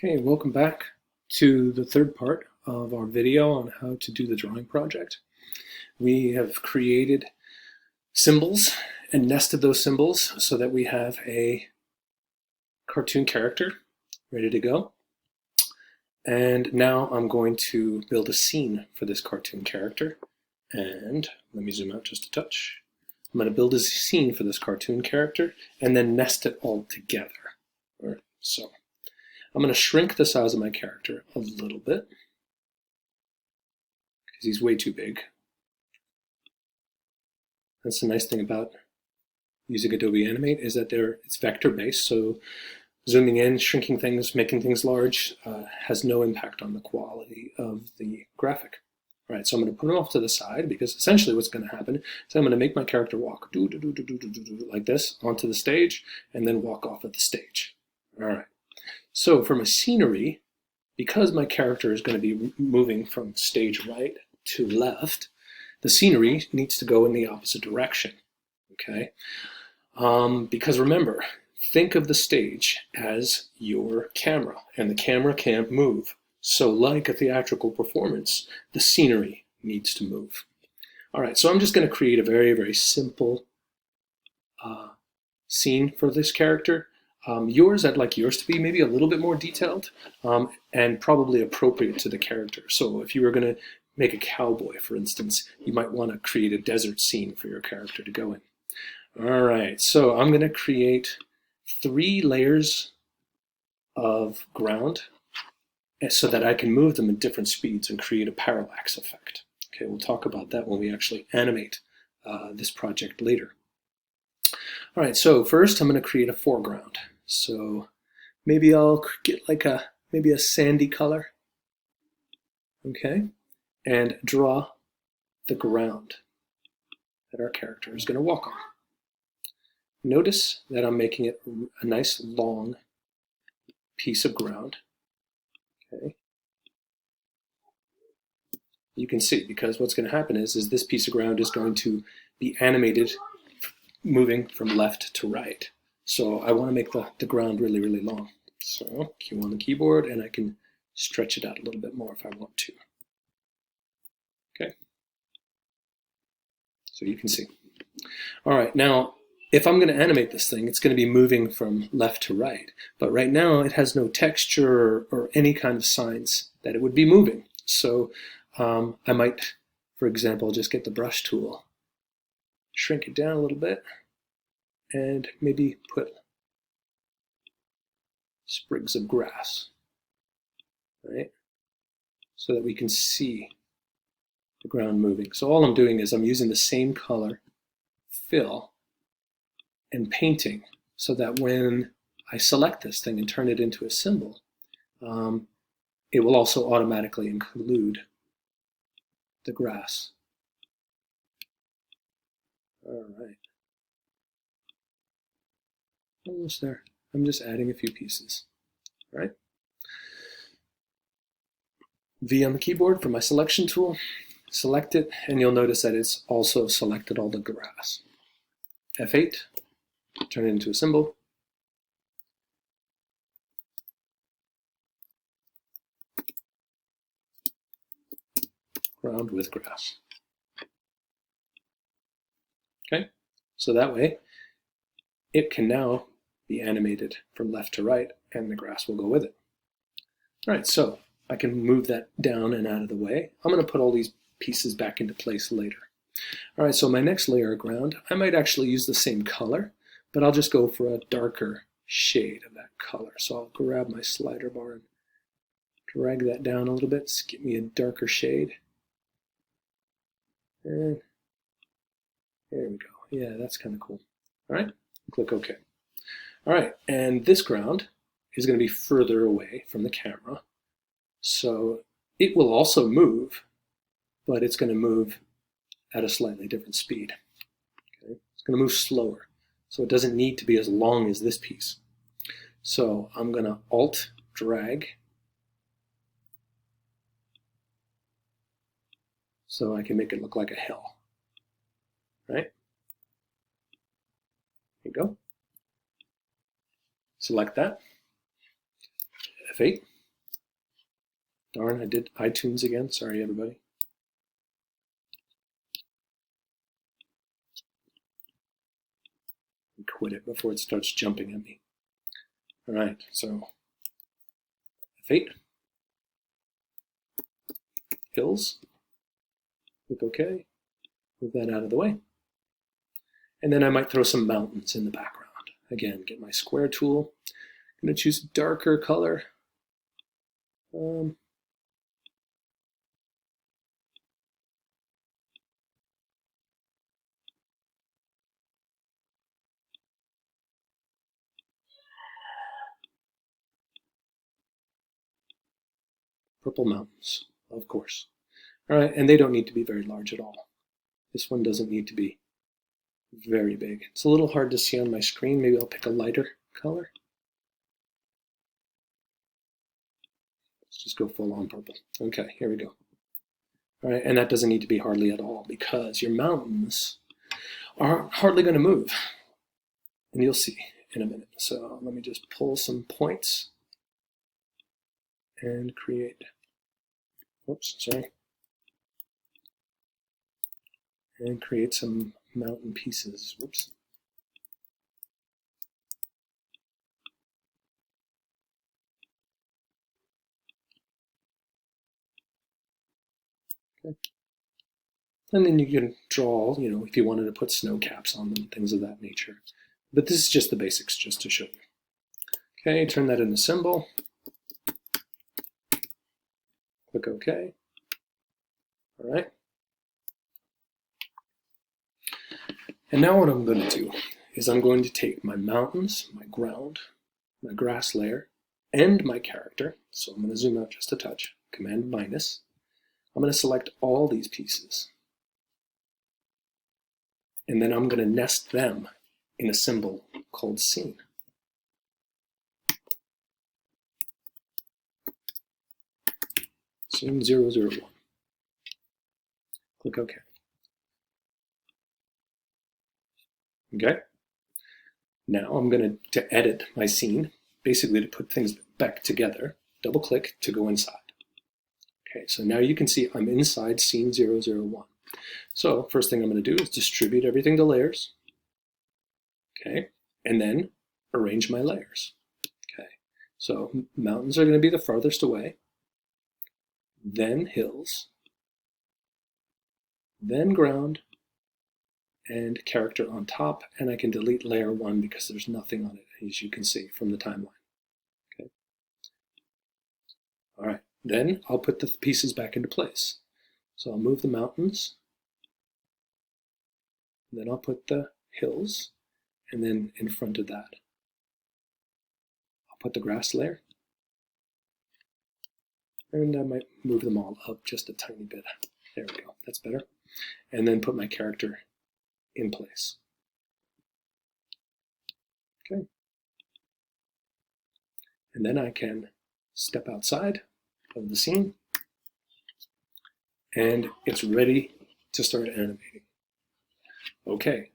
Okay, welcome back to the third part of our video on how to do the drawing project. We have created symbols and nested those symbols so that we have a cartoon character ready to go. And now I'm going to build a scene for this cartoon character. And let me zoom out just a touch. I'm going to build a scene for this cartoon character and then nest it all together. All right, so I'm going to shrink the size of my character a little bit because he's way too big. That's the nice thing about using Adobe Animate is that it's vector based, so zooming in, shrinking things, making things large has no impact on the quality of the graphic. All right, so I'm going to put him off to the side because essentially what's going to happen is I'm going to make my character walk like this onto the stage and then walk off at the stage. All right. So from a scenery, because my character is going to be moving from stage right to left, the scenery needs to go in the opposite direction, okay? Because remember, think of the stage as your camera, and the camera can't move. So like a theatrical performance, the scenery needs to move. All right, so I'm just going to create a very, very simple scene for this character. I'd like yours to be maybe a little bit more detailed and probably appropriate to the character. So if you were going to make a cowboy, for instance, you might want to create a desert scene for your character to go in. All right, so I'm going to create 3 layers of ground so that I can move them at different speeds and create a parallax effect. Okay, we'll talk about that when we actually animate this project later. All right, so first I'm going to create a foreground. So maybe I'll get like maybe a sandy color, okay, and draw the ground that our character is going to walk on. Notice that I'm making it a nice long piece of ground, okay. You can see, because what's going to happen is this piece of ground is going to be animated moving from left to right. So I want to make the ground really, really long. So Q on the keyboard, and I can stretch it out a little bit more if I want to. Okay. So you can see. All right, now if I'm going to animate this thing, it's going to be moving from left to right. But right now it has no texture or any kind of signs that it would be moving. So I might, for example, just get the brush tool, shrink it down a little bit, and maybe put sprigs of grass, right? So that we can see the ground moving. So all I'm doing is I'm using the same color fill and painting so that when I select this thing and turn it into a symbol, it will also automatically include the grass. All right. Almost there. I'm just adding a few pieces, right? V on the keyboard for my selection tool, select it, and you'll notice that it's also selected all the grass. F8, turn it into a symbol. Ground with grass. Okay, so that way it can now be animated from left to right, and the grass will go with it. All right, so I can move that down and out of the way. I'm going to put all these pieces back into place later. All right, so my next layer of ground, I might actually use the same color, but I'll just go for a darker shade of that color. So I'll grab my slider bar and drag that down a little bit to get me a darker shade. And there we go. Yeah, that's kind of cool. All right, click OK. All right, and this ground is going to be further away from the camera. So it will also move, but it's going to move at a slightly different speed. Okay? It's going to move slower, so it doesn't need to be as long as this piece. So I'm going to Alt drag so I can make it look like a hill. Right? There you go. Select that, F8, Darn, I did iTunes again. Sorry, everybody. Quit it before it starts jumping at me. All right, so fate, hills, click OK, move that out of the way. And then I might throw some mountains in the background. Again, get my square tool. I'm going to choose a darker color. Purple mountains, of course. All right, and they don't need to be very large at all. This one doesn't need to be very big. It's a little hard to see on my screen. Maybe I'll pick a lighter color. Let's just go full on purple. Okay, here we go. All right, and that doesn't need to be hardly at all because your mountains are hardly going to move. And you'll see in a minute. So let me just pull some points and create, oops, sorry. And create some mountain pieces. Whoops. Okay. And then you can draw, if you wanted to put snow caps on them, things of that nature. But this is just the basics, just to show you. Okay, turn that into symbol. Click OK. All right. And now what I'm going to do is I'm going to take my mountains, my ground, my grass layer, and my character. So I'm going to zoom out just a touch, Command minus. I'm going to select all these pieces. And then I'm going to nest them in a symbol called scene. Scene 001. Click OK. Okay. Now I'm going to edit my scene, basically to put things back together. Double click to go inside. Okay, so now you can see I'm inside scene 001. So first thing I'm going to do is distribute everything to layers. Okay, and then arrange my layers. Okay, so mountains are going to be the farthest away, then hills, then ground, and character on top, and I can delete layer 1 because there's nothing on it, as you can see from the timeline. Okay. All right, then I'll put the pieces back into place. So I'll move the mountains, then I'll put the hills, and then in front of that, I'll put the grass layer, and I might move them all up just a tiny bit. There we go, that's better. And then put my character in place. Okay. And then I can step outside of the scene and it's ready to start animating. Okay.